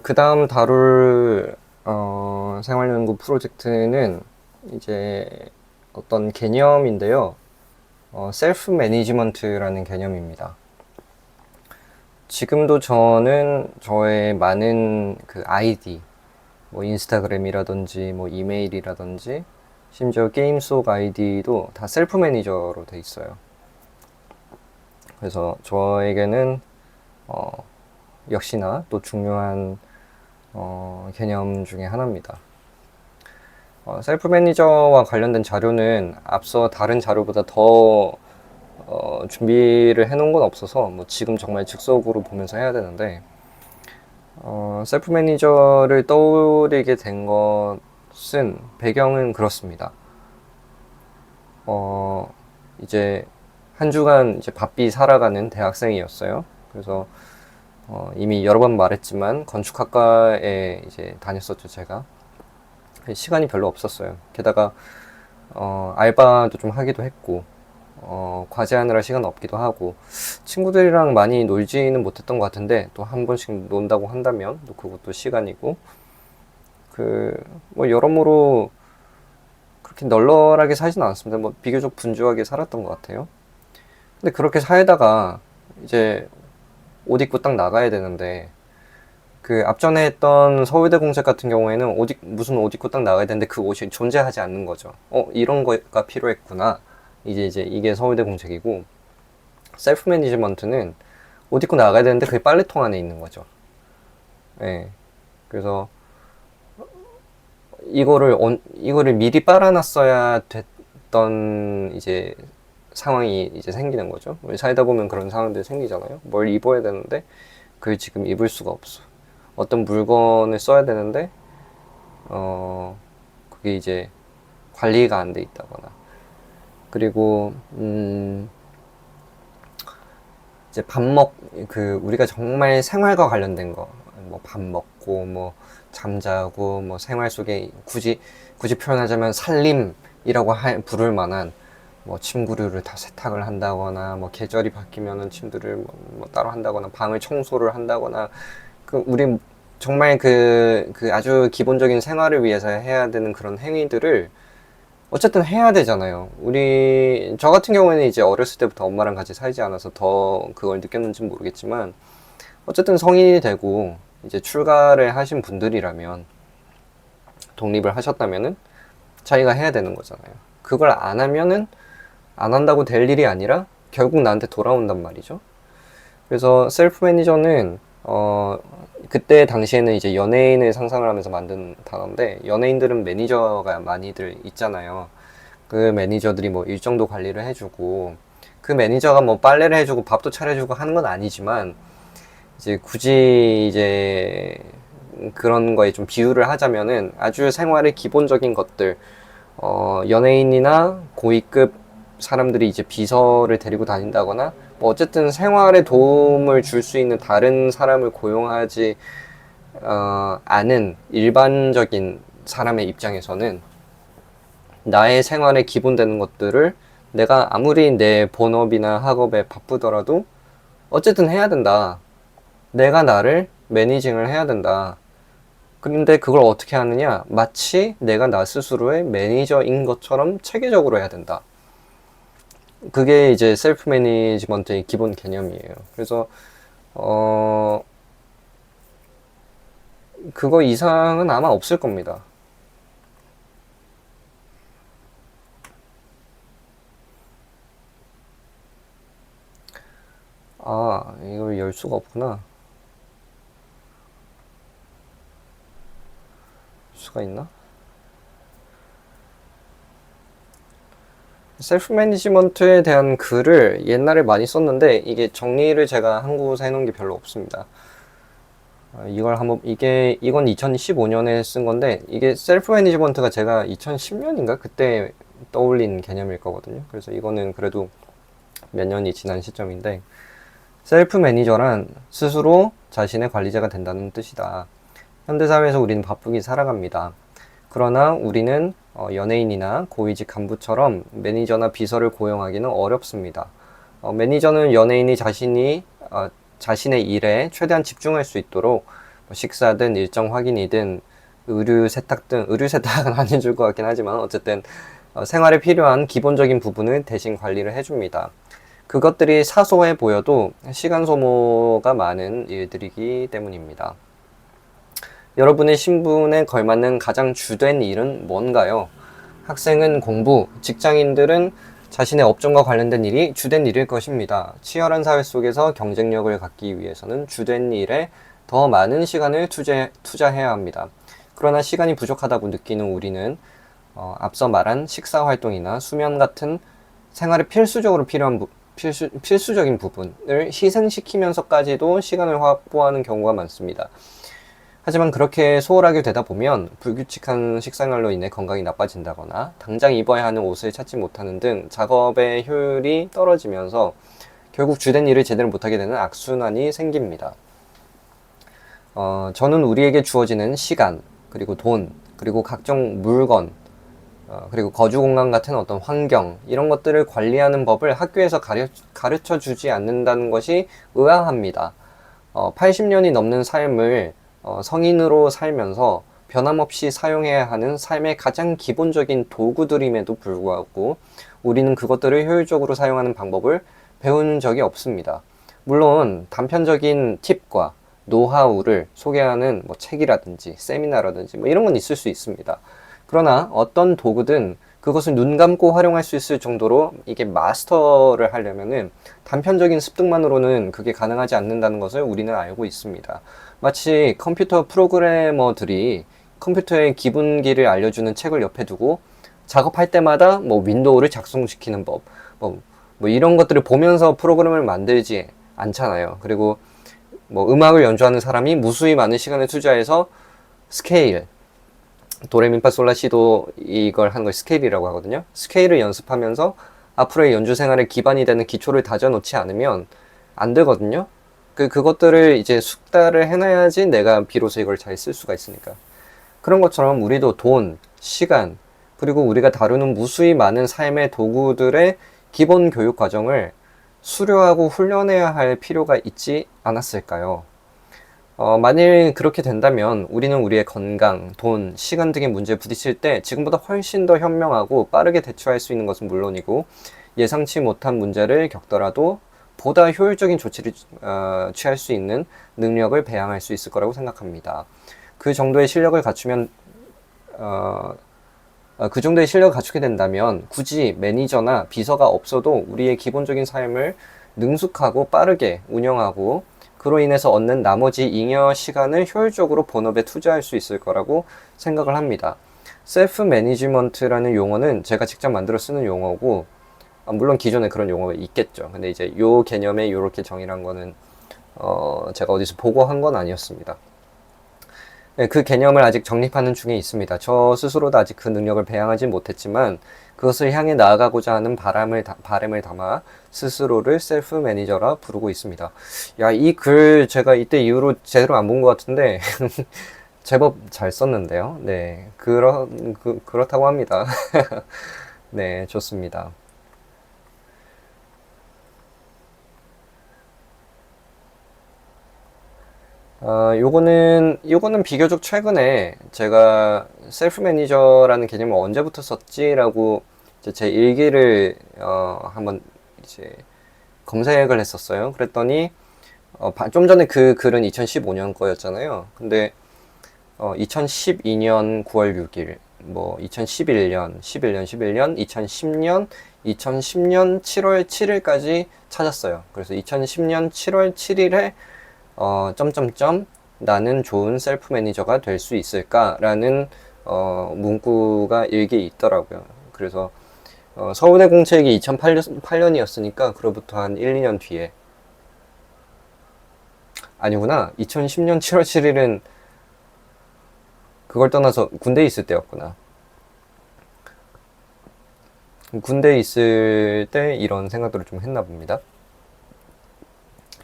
그 다음 다룰 생활연구 프로젝트는 이제 어떤 개념인데요. 셀프 매니지먼트라는 개념입니다. 지금도 저는 저의 많은 그 아이디, 뭐 인스타그램이라든지 뭐 이메일이라든지 심지어 게임 속 아이디도 다 셀프 매니저로 돼 있어요. 그래서 저에게는 역시나 또 중요한 개념 중에 하나입니다. 셀프 매니저와 관련된 자료는 앞서 다른 자료보다 더 준비를 해놓은 건 없어서 뭐 지금 정말 즉석으로 보면서 해야 되는데 셀프 매니저를 떠올리게 된 것은 배경은 그렇습니다. 이제 한 주간 이제 바삐 살아가는 대학생이었어요. 그래서 이미 여러 번 말했지만 건축학과에 이제 다녔었죠, 제가. 시간이 별로 없었어요. 게다가 알바도 좀 하기도 했고 과제하느라 시간 없기도 하고 친구들이랑 많이 놀지는 못했던 것 같은데 또 한 번씩 논다고 한다면 또 그것도 시간이고 그 뭐 여러모로 그렇게 널널하게 살진 않았습니다. 뭐 비교적 분주하게 살았던 것 같아요. 근데 그렇게 살다가 이제 옷 입고 딱 나가야 되는데 그 앞전에 했던 서울대 공책 같은 경우에는 무슨 옷 입고 딱 나가야 되는데 그 옷이 존재하지 않는 거죠. 이런 거가 필요했구나. 이제 이게 서울대 공책이고 셀프 매니지먼트는 옷 입고 나가야 되는데 그게 빨래통 안에 있는 거죠. 예. 그래서 이거를 미리 빨아놨어야 됐던 이제 상황이 이제 생기는 거죠. 우리 살다 보면 그런 상황들이 생기잖아요. 뭘 입어야 되는데 그걸 지금 입을 수가 없어. 어떤 물건을 써야 되는데 그게 이제 관리가 안 돼 있다거나 그리고 이제 우리가 정말 생활과 관련된 거, 뭐 밥 먹고, 뭐 잠자고, 뭐 생활 속에 굳이 표현하자면 살림이라고 부를 만한 뭐 침구류를 다 세탁을 한다거나, 뭐 계절이 바뀌면은 침들을 뭐 따로 한다거나, 방을 청소를 한다거나, 우리 정말 그 아주 기본적인 생활을 위해서 해야 되는 그런 행위들을 어쨌든 해야 되잖아요. 저 같은 경우에는 이제 어렸을 때부터 엄마랑 같이 살지 않아서 더 그걸 느꼈는지는 모르겠지만, 어쨌든 성인이 되고, 이제 출가를 하신 분들이라면, 독립을 하셨다면은, 자기가 해야 되는 거잖아요. 그걸 안 하면은, 안 한다고 될 일이 아니라, 결국 나한테 돌아온단 말이죠. 그래서 셀프 매니저는, 그때 당시에는 이제 연예인을 상상을 하면서 만든 단어인데, 연예인들은 매니저가 많이들 있잖아요. 그 매니저들이 뭐 일정도 관리를 해주고 그 매니저가 뭐 빨래를 해주고 밥도 차려주고 하는 건 아니지만 이제 굳이 이제 그런 거에 좀 비유를 하자면은 아주 생활의 기본적인 것들 연예인이나 고위급 사람들이 이제 비서를 데리고 다닌다거나 뭐 어쨌든 생활에 도움을 줄 수 있는 다른 사람을 고용하지 않은 일반적인 사람의 입장에서는 나의 생활에 기본되는 것들을 내가 아무리 내 본업이나 학업에 바쁘더라도 어쨌든 해야 된다. 내가 나를 매니징을 해야 된다. 그런데 그걸 어떻게 하느냐? 마치 내가 나 스스로의 매니저인 것처럼 체계적으로 해야 된다. 그게 이제 셀프 매니지먼트의 기본 개념이에요. 그래서 그거 이상은 아마 없을 겁니다. 이걸 열 수가 없구나. 수가 있나? 셀프 매니지먼트에 대한 글을 옛날에 많이 썼는데 이게 정리를 제가 한 곳에 해놓은 게 별로 없습니다. 이건 2015년에 쓴 건데 이게 셀프 매니지먼트가 제가 2010년인가 그때 떠올린 개념일 거거든요. 그래서 이거는 그래도 몇 년이 지난 시점인데 셀프 매니저란 스스로 자신의 관리자가 된다는 뜻이다. 현대사회에서 우리는 바쁘게 살아갑니다. 그러나 우리는 연예인이나 고위직 간부처럼 매니저나 비서를 고용하기는 어렵습니다. 매니저는 연예인이 자신의 일에 최대한 집중할 수 있도록 뭐 식사든 일정 확인이든 의류 세탁 등, 의류 세탁은 안 해줄 것 같긴 하지만 어쨌든 생활에 필요한 기본적인 부분을 대신 관리를 해줍니다. 그것들이 사소해 보여도 시간 소모가 많은 일들이기 때문입니다. 여러분의 신분에 걸맞는 가장 주된 일은 뭔가요? 학생은 공부, 직장인들은 자신의 업종과 관련된 일이 주된 일일 것입니다. 치열한 사회 속에서 경쟁력을 갖기 위해서는 주된 일에 더 많은 시간을 투자해야 합니다. 그러나 시간이 부족하다고 느끼는 우리는 앞서 말한 식사 활동이나 수면 같은 생활에 필수적으로 필요한 필수적인 부분을 희생시키면서까지도 시간을 확보하는 경우가 많습니다. 하지만 그렇게 소홀하게 되다 보면 불규칙한 식생활로 인해 건강이 나빠진다거나 당장 입어야 하는 옷을 찾지 못하는 등 작업의 효율이 떨어지면서 결국 주된 일을 제대로 못하게 되는 악순환이 생깁니다. 저는 우리에게 주어지는 시간, 그리고 돈, 그리고 각종 물건, 그리고 거주 공간 같은 어떤 환경, 이런 것들을 관리하는 법을 학교에서 가르쳐 주지 않는다는 것이 의아합니다. 80년이 넘는 삶을 성인으로 살면서 변함없이 사용해야 하는 삶의 가장 기본적인 도구들임에도 불구하고 우리는 그것들을 효율적으로 사용하는 방법을 배운 적이 없습니다. 물론 단편적인 팁과 노하우를 소개하는 뭐 책이라든지 세미나라든지 뭐 이런 건 있을 수 있습니다. 그러나 어떤 도구든 그것을 눈 감고 활용할 수 있을 정도로 이게 마스터를 하려면은 단편적인 습득만으로는 그게 가능하지 않는다는 것을 우리는 알고 있습니다. 마치 컴퓨터 프로그래머들이 컴퓨터의 기본기를 알려주는 책을 옆에 두고 작업할 때마다 뭐 윈도우를 작성시키는 법, 뭐 이런 것들을 보면서 프로그램을 만들지 않잖아요. 그리고 뭐 음악을 연주하는 사람이 무수히 많은 시간을 투자해서 스케일, 도레미파솔라시도 이걸 하는 걸 스케일이라고 하거든요. 스케일을 연습하면서 앞으로의 연주 생활의 기반이 되는 기초를 다져놓지 않으면 안 되거든요. 그것들을 이제 숙달을 해놔야지 내가 비로소 이걸 잘 쓸 수가 있으니까. 그런 것처럼 우리도 돈, 시간, 그리고 우리가 다루는 무수히 많은 삶의 도구들의 기본 교육 과정을 수료하고 훈련해야 할 필요가 있지 않았을까요? 만일 그렇게 된다면 우리는 우리의 건강, 돈, 시간 등의 문제에 부딪힐 때 지금보다 훨씬 더 현명하고 빠르게 대처할 수 있는 것은 물론이고 예상치 못한 문제를 겪더라도 보다 효율적인 조치를 취할 수 있는 능력을 배양할 수 있을 거라고 생각합니다. 그 정도의 실력을 갖추면 그 정도의 실력을 갖추게 된다면 굳이 매니저나 비서가 없어도 우리의 기본적인 삶을 능숙하고 빠르게 운영하고 그로 인해서 얻는 나머지 잉여 시간을 효율적으로 본업에 투자할 수 있을 거라고 생각을 합니다. 셀프 매니지먼트라는 용어는 제가 직접 만들어 쓰는 용어고 물론 기존에 그런 용어가 있겠죠. 근데 이제 요 개념에 요렇게 정의한 거는 제가 어디서 보고 한 건 아니었습니다. 네, 그 개념을 아직 정립하는 중에 있습니다. 저 스스로도 아직 그 능력을 배양하지 못했지만 그것을 향해 나아가고자 하는 바람을 담아 스스로를 셀프 매니저라 부르고 있습니다. 야, 이 글 제가 이때 이후로 제대로 안 본 것 같은데 제법 잘 썼는데요. 네, 그렇다고 합니다. 네, 좋습니다. 요거는 비교적 최근에 제가 셀프 매니저라는 개념을 언제부터 썼지라고 이제 제 일기를 한번 이제 검색을 했었어요. 그랬더니 좀 전에 그 글은 2015년 거였잖아요. 근데 2012년 9월 6일, 뭐 2011년, 11년, 2010년, 2010년 7월 7일까지 찾았어요. 그래서 2010년 7월 7일에 점점점 나는 좋은 셀프 매니저가 될 수 있을까라는 문구가 일기에 있더라고요. 그래서 서울대 공채액이 2008년이었으니까 그로부터 한 1, 2년 뒤에 아니구나. 2010년 7월 7일은 그걸 떠나서 군대에 있을 때였구나. 군대에 있을 때 이런 생각들을 좀 했나 봅니다.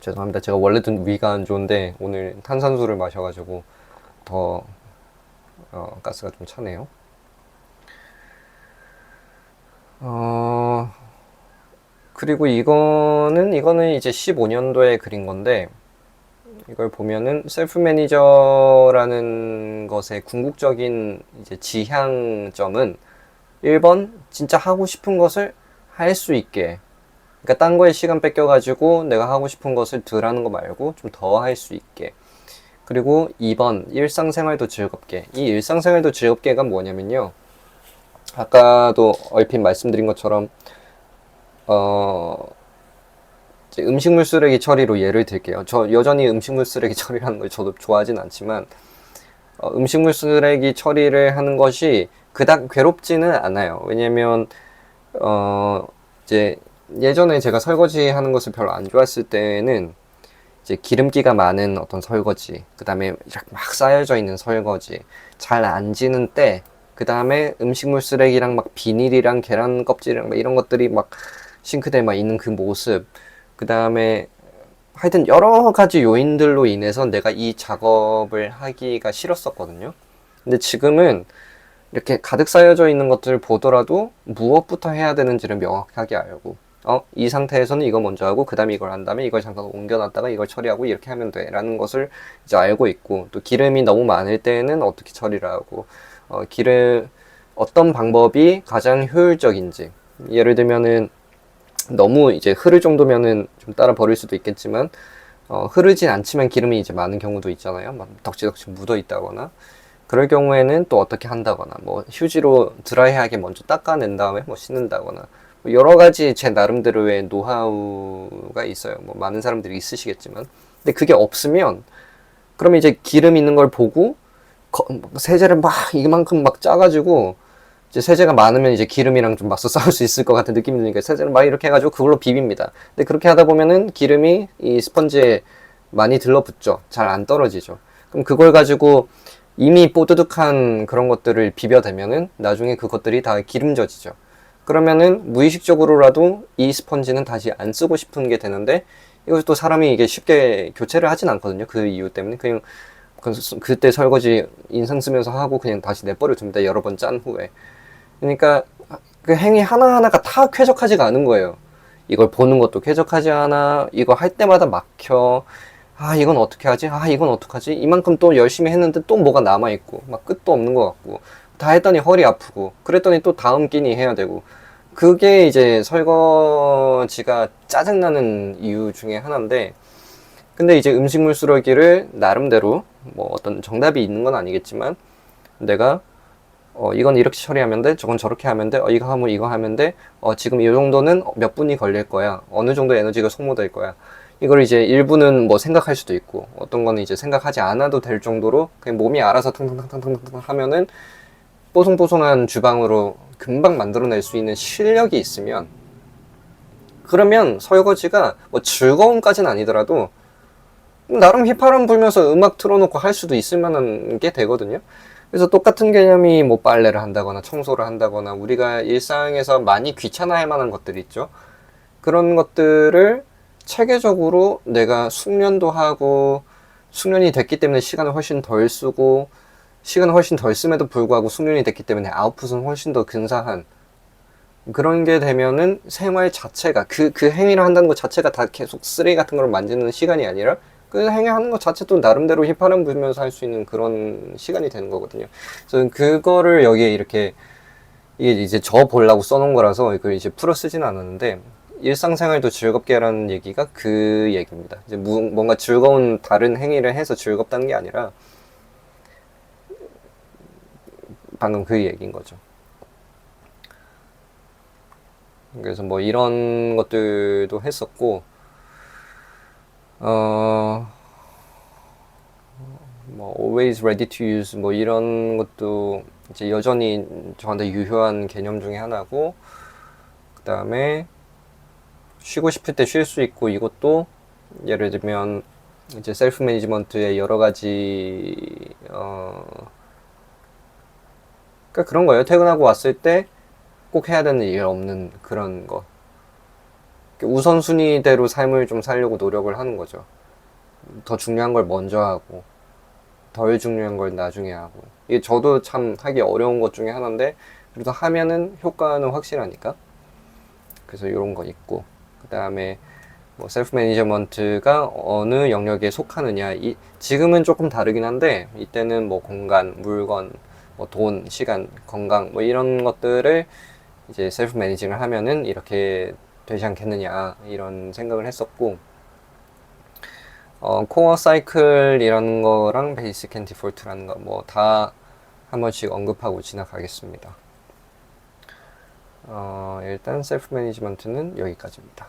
죄송합니다. 제가 원래도 위가 안 좋은데 오늘 탄산수를 마셔가지고 더 가스가 좀 차네요. 그리고 이거는 이제 15년도에 그린 건데 이걸 보면은 셀프 매니저라는 것의 궁극적인 이제 지향점은 1번 진짜 하고 싶은 것을 할 수 있게, 그러니까 딴 거에 시간 뺏겨가지고 내가 하고 싶은 것을 덜 하는 거 말고 좀 더 할 수 있게. 그리고 2번 일상생활도 즐겁게. 이 일상생활도 즐겁게가 뭐냐면요, 아까도 얼핏 말씀드린 것처럼 이제 음식물 쓰레기 처리로 예를 들게요. 저 여전히 음식물 쓰레기 처리하는 걸 저도 좋아하진 않지만 음식물 쓰레기 처리를 하는 것이 그닥 괴롭지는 않아요. 왜냐면 이제 예전에 제가 설거지 하는 것을 별로 안 좋아했을 때는 이제 기름기가 많은 어떤 설거지, 그 다음에 막 쌓여져 있는 설거지, 잘 안 지는 때, 그 다음에 음식물 쓰레기랑 막 비닐이랑 계란 껍질이랑 막 이런 것들이 막 싱크대에 막 있는 그 모습, 그 다음에 하여튼 여러 가지 요인들로 인해서 내가 이 작업을 하기가 싫었었거든요. 근데 지금은 이렇게 가득 쌓여져 있는 것들을 보더라도 무엇부터 해야 되는지를 명확하게 알고, 이 상태에서는 이거 먼저 하고, 그 다음에 이걸 한 다음에 이걸 잠깐 옮겨놨다가 이걸 처리하고 이렇게 하면 돼 라는 것을 이제 알고 있고, 또 기름이 너무 많을 때는 어떻게 처리를 하고, 어떤 방법이 가장 효율적인지. 예를 들면은 너무 이제 흐를 정도면은 좀 따라 버릴 수도 있겠지만, 흐르진 않지만 기름이 이제 많은 경우도 있잖아요. 막 덕지덕지 묻어 있다거나. 그럴 경우에는 또 어떻게 한다거나, 뭐 휴지로 드라이하게 먼저 닦아낸 다음에 뭐 씻는다거나, 뭐 여러 가지 제 나름대로의 노하우가 있어요. 뭐 많은 사람들이 있으시겠지만, 근데 그게 없으면 그러면 이제 기름 있는 걸 보고 세제를 막 이만큼 막 짜가지고, 이제 세제가 많으면 이제 기름이랑 좀 맞서 싸울 수 있을 것 같은 느낌이 드니까 세제를 막 이렇게 해가지고 그걸로 비빕니다. 근데 그렇게 하다 보면은 기름이 이 스펀지에 많이 들러붙죠. 잘 안 떨어지죠. 그럼 그걸 가지고 이미 뽀드득한 그런 것들을 비벼대면은 나중에 그것들이 다 기름져지죠. 그러면은 무의식적으로라도 이 스펀지는 다시 안 쓰고 싶은 게 되는데, 이것도 사람이 이게 쉽게 교체를 하진 않거든요. 그 이유 때문에 그냥 그때 설거지 인상 쓰면서 하고 그냥 다시 내버려 둡니다. 여러 번 짠 후에. 그러니까 그 행위 하나하나가 다 쾌적하지가 않은 거예요. 이걸 보는 것도 쾌적하지 않아. 이거 할 때마다 막혀. 이건 어떻게 하지? 이건 어떡하지? 이만큼 또 열심히 했는데 또 뭐가 남아있고, 막 끝도 없는 것 같고, 다 했더니 허리 아프고, 그랬더니 또 다음 끼니 해야 되고, 그게 이제 설거지가 짜증나는 이유 중에 하나인데, 근데 이제 음식물 쓰레기를 나름대로 뭐 어떤 정답이 있는 건 아니겠지만, 내가 이건 이렇게 처리하면 돼, 저건 저렇게 하면 돼, 이거 하면 돼, 지금 이 정도는 몇 분이 걸릴 거야, 어느 정도 에너지가 소모될 거야. 이걸 이제 일부는 뭐 생각할 수도 있고, 어떤 거는 이제 생각하지 않아도 될 정도로 그냥 몸이 알아서 탕탕탕탕탕 하면은 뽀송뽀송한 주방으로 금방 만들어낼 수 있는 실력이 있으면, 그러면 설거지가 뭐 즐거움까지는 아니더라도 나름 휘파람 불면서 음악 틀어놓고 할 수도 있을 만한 게 되거든요. 그래서 똑같은 개념이 뭐 빨래를 한다거나 청소를 한다거나 우리가 일상에서 많이 귀찮아할 만한 것들이 있죠. 그런 것들을 체계적으로 내가 숙련도 하고, 숙련이 됐기 때문에 시간을 훨씬 덜 쓰고, 시간을 훨씬 덜 씀에도 불구하고 숙련이 됐기 때문에 아웃풋은 훨씬 더 근사한 그런 게 되면은 생활 자체가 그 행위를 한다는 것 자체가 다 계속 쓰레기 같은 걸 만지는 시간이 아니라 그 행위하는 것 자체도 나름대로 휘파람 불면서 할 수 있는 그런 시간이 되는 거거든요. 그래서 그거를 여기에 이렇게 이게 이제 저 보려고 써놓은 거라서 이걸 이제 풀어 쓰진 않았는데, 일상생활도 즐겁게라는 얘기가 그 얘기입니다. 이제 뭔가 즐거운 다른 행위를 해서 즐겁다는 게 아니라 방금 그 얘기인 거죠. 그래서 뭐 이런 것들도 했었고, 뭐 always ready to use 뭐 이런 것도 이제 여전히 저한테 유효한 개념 중에 하나고, 그 다음에 쉬고 싶을 때 쉴 수 있고, 이것도 예를 들면 이제 셀프 매니지먼트의 여러 가지 그러니까 그런 거예요. 퇴근하고 왔을 때 꼭 해야 되는 일 없는 그런 거. 우선순위대로 삶을 좀 살려고 노력을 하는 거죠. 더 중요한 걸 먼저 하고 덜 중요한 걸 나중에 하고. 이게 저도 참 하기 어려운 것 중에 하나인데 그래도 하면은 효과는 확실하니까. 그래서 이런 거 있고, 그 다음에 뭐 셀프 매니저먼트가 어느 영역에 속하느냐. 지금은 조금 다르긴 한데 이때는 뭐 공간, 물건, 뭐 돈, 시간, 건강 뭐 이런 것들을 이제 셀프 매니징을 하면은 이렇게 되지 않겠느냐 이런 생각을 했었고, 코어 사이클이라는 거랑 베이직 앤 디폴트라는 거 뭐 다 한 번씩 언급하고 지나가겠습니다. 일단 셀프 매니지먼트는 여기까지입니다.